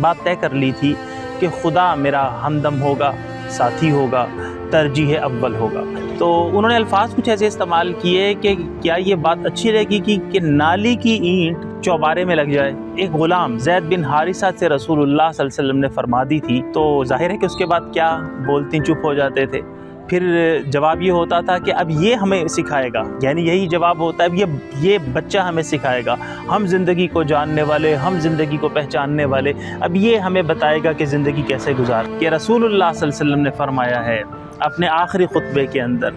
بات طے کر لی تھی کہ خدا میرا ہمدم ہوگا، ساتھی ہوگا، ترجیح اول ہوگا۔ تو انہوں نے الفاظ کچھ ایسے استعمال کیے کہ کیا یہ بات اچھی رہے گی کہ نالی کی اینٹ چوبارے میں لگ جائے۔ ایک غلام زید بن حارثہ سے رسول اللہ صلی اللہ علیہ وسلم نے فرما دی تھی، تو ظاہر ہے کہ اس کے بعد کیا بولتی چپ ہو جاتے تھے۔ پھر جواب یہ ہوتا تھا کہ اب یہ ہمیں سکھائے گا، یعنی یہی جواب ہوتا ہے، اب یہ بچہ ہمیں سکھائے گا، ہم زندگی کو جاننے والے، ہم زندگی کو پہچاننے والے، اب یہ ہمیں بتائے گا کہ زندگی کیسے گزار۔ کہ رسول اللہ صلی اللہ علیہ وسلم نے فرمایا ہے اپنے آخری خطبے کے اندر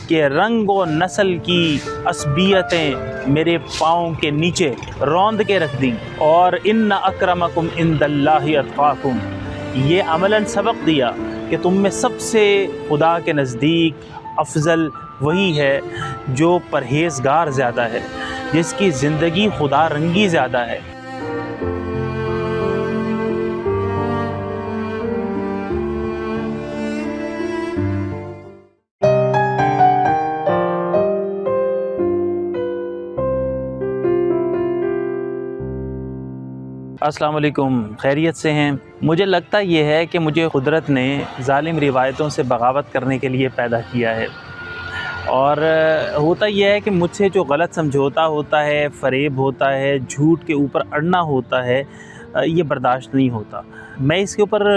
کہ رنگ و نسل کی عصبیتیں میرے پاؤں کے نیچے روند کے رکھ دیں، اور ان اکرمکم عند اللہ اتقاکم، یہ عملاً سبق دیا کہ تم میں سب سے خدا کے نزدیک افضل وہی ہے جو پرہیزگار زیادہ ہے، جس کی زندگی خدا رنگی زیادہ ہے۔ السلام علیکم، خیریت سے ہیں؟ مجھے لگتا یہ ہے کہ مجھے قدرت نے ظالم روایتوں سے بغاوت کرنے کے لیے پیدا کیا ہے، اور ہوتا یہ ہے کہ مجھ سے جو غلط سمجھوتا ہوتا ہے، فریب ہوتا ہے، جھوٹ کے اوپر اڑنا ہوتا ہے، یہ برداشت نہیں ہوتا۔ میں اس کے اوپر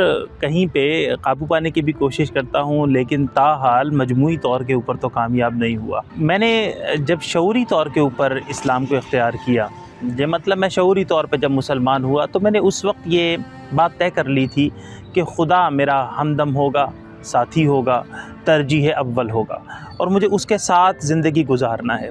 کہیں پہ قابو پانے کی بھی کوشش کرتا ہوں، لیکن تاحال مجموعی طور کے اوپر تو کامیاب نہیں ہوا۔ میں نے جب شعوری طور کے اوپر اسلام کو اختیار کیا، مطلب میں شعوری طور پہ جب مسلمان ہوا تو میں نے اس وقت یہ بات طے کر لی تھی کہ خدا میرا ہمدم ہوگا، ساتھی ہوگا، ترجیح اول ہوگا، اور مجھے اس کے ساتھ زندگی گزارنا ہے۔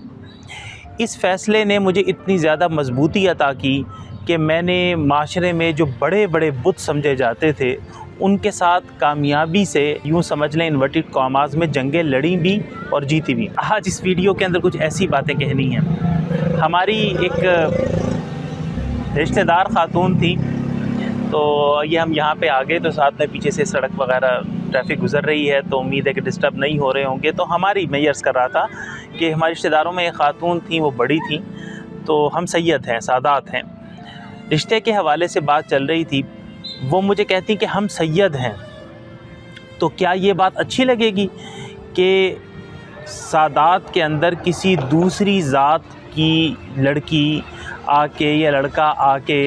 اس فیصلے نے مجھے اتنی زیادہ مضبوطی عطا کی کہ میں نے معاشرے میں جو بڑے بڑے بت سمجھے جاتے تھے ان کے ساتھ کامیابی سے، یوں سمجھ لیں انورٹڈ کاماز میں، جنگیں لڑیں بھی اور جیتی بھی۔ آج اس ویڈیو کے اندر کچھ ایسی باتیں کہنی ہیں۔ ہماری ایک رشتہ دار خاتون تھی، تو یہ ہم یہاں پہ آ گئے تو ساتھ میں پیچھے سے سڑک وغیرہ ٹریفک گزر رہی ہے، تو امید ہے کہ ڈسٹرب نہیں ہو رہے ہوں گے۔ تو میں یہ عرض کر رہا تھا کہ ہمارے رشتہ داروں میں ایک خاتون تھیں، وہ بڑی تھیں، تو ہم سید ہیں، سادات ہیں۔ رشتے کے حوالے سے بات چل رہی تھی، وہ مجھے کہتی کہ ہم سید ہیں، تو کیا یہ بات اچھی لگے گی کہ سادات کے اندر کسی دوسری ذات کی لڑکی آ کے یا لڑکا آ کے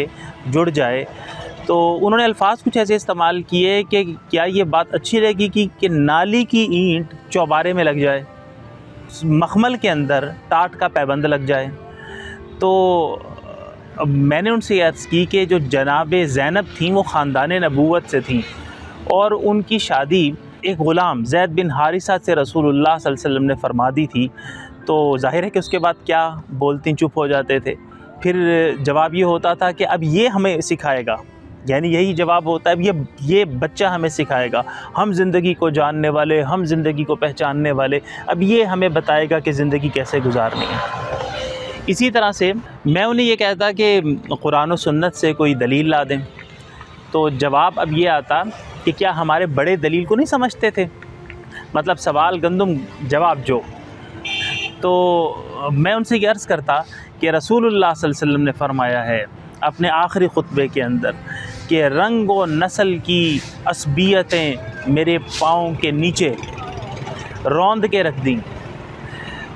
جڑ جائے؟ تو انہوں نے الفاظ کچھ ایسے استعمال کیے کہ کیا یہ بات اچھی لگے گی کہ نالی کی اینٹ چوبارے میں لگ جائے، مخمل کے اندر ٹاٹ کا پیبند لگ جائے۔ تو میں نے ان سے عرض کی کہ جو جناب زینب تھیں وہ خاندان نبوت سے تھیں، اور ان کی شادی ایک غلام زید بن حارثہ سے رسول اللہ صلی اللہ علیہ وسلم نے فرما دی تھی، تو ظاہر ہے کہ اس کے بعد کیا بولتی چپ ہو جاتے تھے۔ پھر جواب یہ ہوتا تھا کہ اب یہ ہمیں سکھائے گا، یعنی یہی جواب ہوتا ہے، اب یہ بچہ ہمیں سکھائے گا، ہم زندگی کو جاننے والے، ہم زندگی کو پہچاننے والے، اب یہ ہمیں بتائے گا کہ زندگی کیسے گزارنی ہے۔ اسی طرح سے میں انہیں یہ کہتا کہ قرآن و سنت سے کوئی دلیل لا دیں، تو جواب اب یہ آتا کہ کیا ہمارے بڑے دلیل کو نہیں سمجھتے تھے؟ مطلب سوال گندم جواب جو۔ تو میں ان سے یہ عرض کرتا کہ رسول اللہ صلی اللہ علیہ وسلم نے فرمایا ہے اپنے آخری خطبے کے اندر کہ رنگ و نسل کی عصبیتیں میرے پاؤں کے نیچے روند کے رکھ دیں،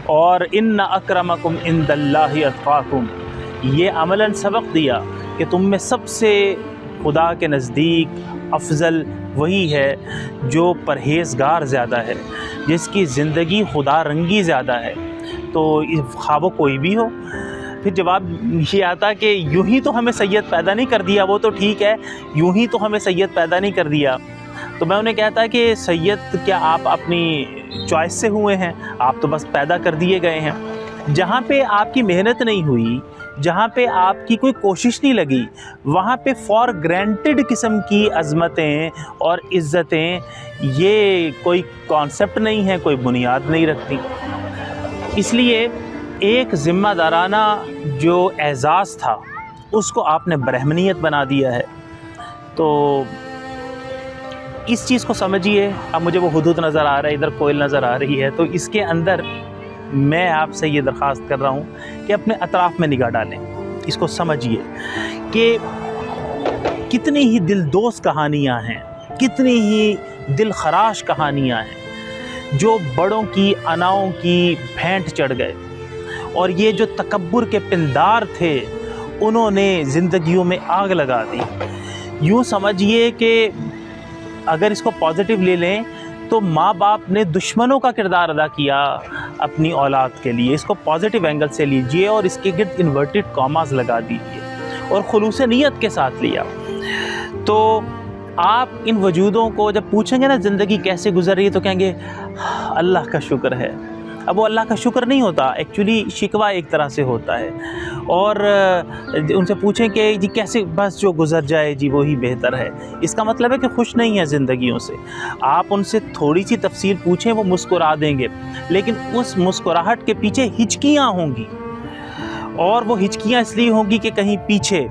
اور ان اکرمکم عند اللہ اتقاکم، یہ عملاً سبق دیا کہ تم میں سب سے خدا کے نزدیک افضل وہی ہے جو پرہیزگار زیادہ ہے، جس کی زندگی خدا رنگی زیادہ ہے۔ تو خواہ وہ کوئی بھی ہو۔ پھر جواب یہ آتا کہ یوں ہی تو ہمیں سید پیدا نہیں کر دیا، وہ تو ٹھیک ہے، یوں ہی تو ہمیں سید پیدا نہیں کر دیا۔ تو میں انہیں کہتا کہ سید کیا آپ اپنی چوائس سے ہوئے ہیں؟ آپ تو بس پیدا کر دیے گئے ہیں۔ جہاں پہ آپ کی محنت نہیں ہوئی، جہاں پہ آپ کی کوئی کوشش نہیں لگی، وہاں پہ فار گرانٹڈ قسم کی عظمتیں اور عزتیں، یہ کوئی کانسیپٹ نہیں ہے، کوئی بنیاد نہیں رکھتی۔ اس لیے ایک ذمہ دارانہ جو اعزاز تھا اس کو آپ نے برہمنیت بنا دیا ہے۔ تو اس چیز کو سمجھیے۔ اب مجھے وہ حدود نظر آ رہا ہے، ادھر کوئل نظر آ رہی ہے، تو اس کے اندر میں آپ سے یہ درخواست کر رہا ہوں کہ اپنے اطراف میں نگاہ ڈالیں۔ اس کو سمجھیے کہ کتنی ہی دلدوز کہانیاں ہیں، کتنی ہی دل خراش کہانیاں ہیں جو بڑوں کی اناؤں کی بھینٹ چڑھ گئے، اور یہ جو تکبر کے پندار تھے انہوں نے زندگیوں میں آگ لگا دی۔ یوں سمجھیے کہ اگر اس کو پازیٹیو لے لیں تو ماں باپ نے دشمنوں کا کردار ادا کیا اپنی اولاد کے لیے، اس کو پازیٹیو اینگل سے لیجئے اور اس کے گرد انورٹڈ کاماز لگا دیجئے اور خلوص نیت کے ساتھ لیا۔ تو آپ ان وجودوں کو جب پوچھیں گے نا زندگی کیسے گزر رہی ہے تو کہیں گے اللہ کا شکر ہے۔ اب وہ اللہ کا شکر نہیں ہوتا، ایکچولی شکوہ ایک طرح سے ہوتا ہے، اور ان سے پوچھیں کہ جی کیسے، بس جو گزر جائے جی وہی بہتر ہے، اس کا مطلب ہے کہ خوش نہیں ہے زندگیوں سے۔ آپ ان سے تھوڑی سی تفصیل پوچھیں وہ مسکرا دیں گے، لیکن اس مسکراہٹ کے پیچھے ہچکیاں ہوں گی، اور وہ ہچکیاں اس لیے ہوں گی کہ کہیں پیچھے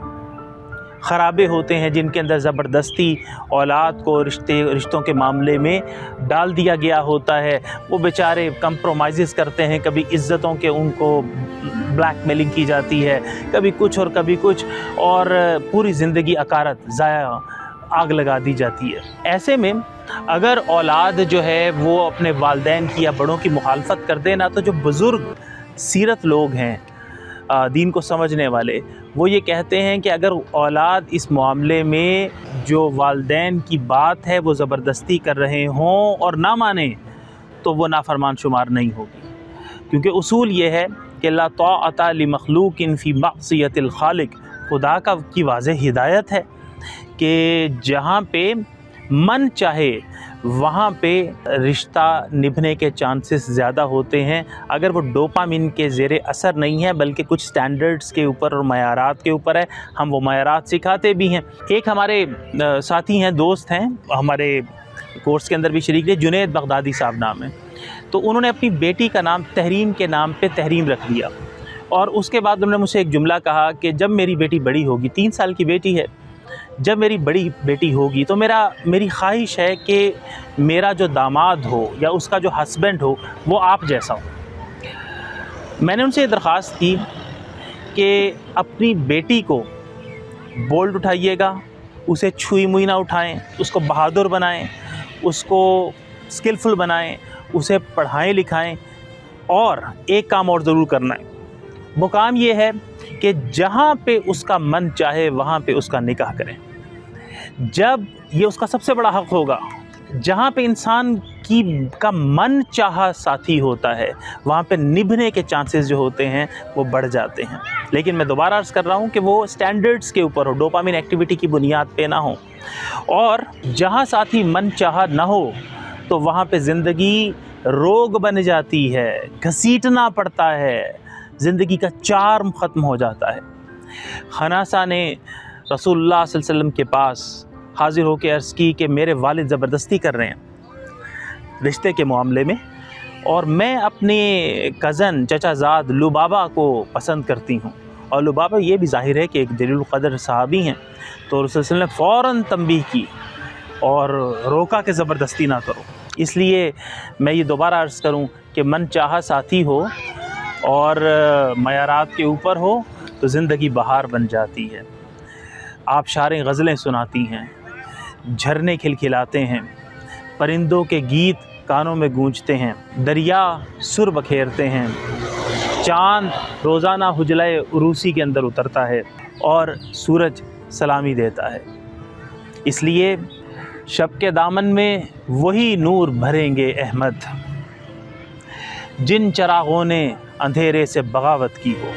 خرابے ہوتے ہیں جن کے اندر زبردستی اولاد کو رشتوں کے معاملے میں ڈال دیا گیا ہوتا ہے۔ وہ بیچارے کمپرومائزز کرتے ہیں، کبھی عزتوں کے ان کو بلیک میلنگ کی جاتی ہے، کبھی کچھ اور کبھی کچھ، اور پوری زندگی اکارت ضائع آگ لگا دی جاتی ہے۔ ایسے میں اگر اولاد جو ہے وہ اپنے والدین کی یا بڑوں کی مخالفت کر دے نا، تو جو بزرگ سیرت لوگ ہیں دین کو سمجھنے والے، وہ یہ کہتے ہیں کہ اگر اولاد اس معاملے میں جو والدین کی بات ہے وہ زبردستی کر رہے ہوں اور نہ مانیں تو وہ نافرمان شمار نہیں ہوگی، کیونکہ اصول یہ ہے کہ لا طاعۃ لمخلوق فی معصیۃ الخالق، خدا کی واضح ہدایت ہے کہ جہاں پہ من چاہے وہاں پہ رشتہ نبھنے کے چانسز زیادہ ہوتے ہیں، اگر وہ ڈوپامین کے زیر اثر نہیں ہے بلکہ کچھ سٹینڈرڈز کے اوپر اور معیارات کے اوپر ہے۔ ہم وہ معیارات سکھاتے بھی ہیں۔ ایک ہمارے ساتھی ہیں، دوست ہیں، ہمارے کورس کے اندر بھی شریک تھے، جنید بغدادی صاحب نام ہے، تو انہوں نے اپنی بیٹی کا نام تحریم کے نام پہ تحریم رکھ دیا، اور اس کے بعد انہوں نے مجھ سے ایک جملہ کہا کہ جب میری بیٹی بڑی ہوگی، 3 سال کی بیٹی ہے، جب میری بڑی بیٹی ہوگی تو میری خواہش ہے کہ میرا جو داماد ہو یا اس کا جو ہسبینڈ ہو وہ آپ جیسا ہو۔ میں نے ان سے یہ درخواست کی کہ اپنی بیٹی کو بولڈ اٹھائیے گا، اسے چھوئی موئی نہ اٹھائیں، اس کو بہادر بنائیں، اس کو اسکلفل بنائیں، اسے پڑھائیں لکھائیں، اور ایک کام اور ضرور کرنا ہے، وہ کام یہ ہے کہ جہاں پہ اس کا من چاہے وہاں پہ اس کا نکاح کریں۔ جب یہ اس کا سب سے بڑا حق ہوگا، جہاں پہ انسان کا من چاہا ساتھی ہوتا ہے وہاں پہ نبھنے کے چانسز جو ہوتے ہیں وہ بڑھ جاتے ہیں۔ لیکن میں دوبارہ عرض کر رہا ہوں کہ وہ سٹینڈرڈز کے اوپر ہو، ڈوپامین ایکٹیویٹی کی بنیاد پہ نہ ہو، اور جہاں ساتھی من چاہا نہ ہو تو وہاں پہ زندگی روگ بن جاتی ہے، گھسیٹنا پڑتا ہے، زندگی کا چارم ختم ہو جاتا ہے۔ خناسہ نے رسول اللہ صلی اللہ علیہ وسلم کے پاس حاضر ہو کے عرض کی کہ میرے والد زبردستی کر رہے ہیں رشتے کے معاملے میں، اور میں اپنے کزن چچا زاد لبابہ کو پسند کرتی ہوں، اور لبابہ یہ بھی ظاہر ہے کہ ایک جلیل القدر صحابی ہیں۔ تو رسول اللہ صلی اللہ علیہ وسلم نے فوراً تنبیہ کی اور روکا کہ زبردستی نہ کرو۔ اس لیے میں یہ دوبارہ عرض کروں کہ من چاہا ساتھی ہو اور معیارات کے اوپر ہو تو زندگی بہار بن جاتی ہے۔ آپ شعریں غزلیں سناتی ہیں، جھرنے کھلکھلاتے ہیں، پرندوں کے گیت کانوں میں گونجتے ہیں، دریا سر بکھیرتے ہیں، چاند روزانہ حجلۂ عروسی کے اندر اترتا ہے، اور سورج سلامی دیتا ہے۔ اس لیے شب کے دامن میں وہی نور بھریں گے احمد، جن چراغوں نے اندھیرے سے بغاوت کی ہو۔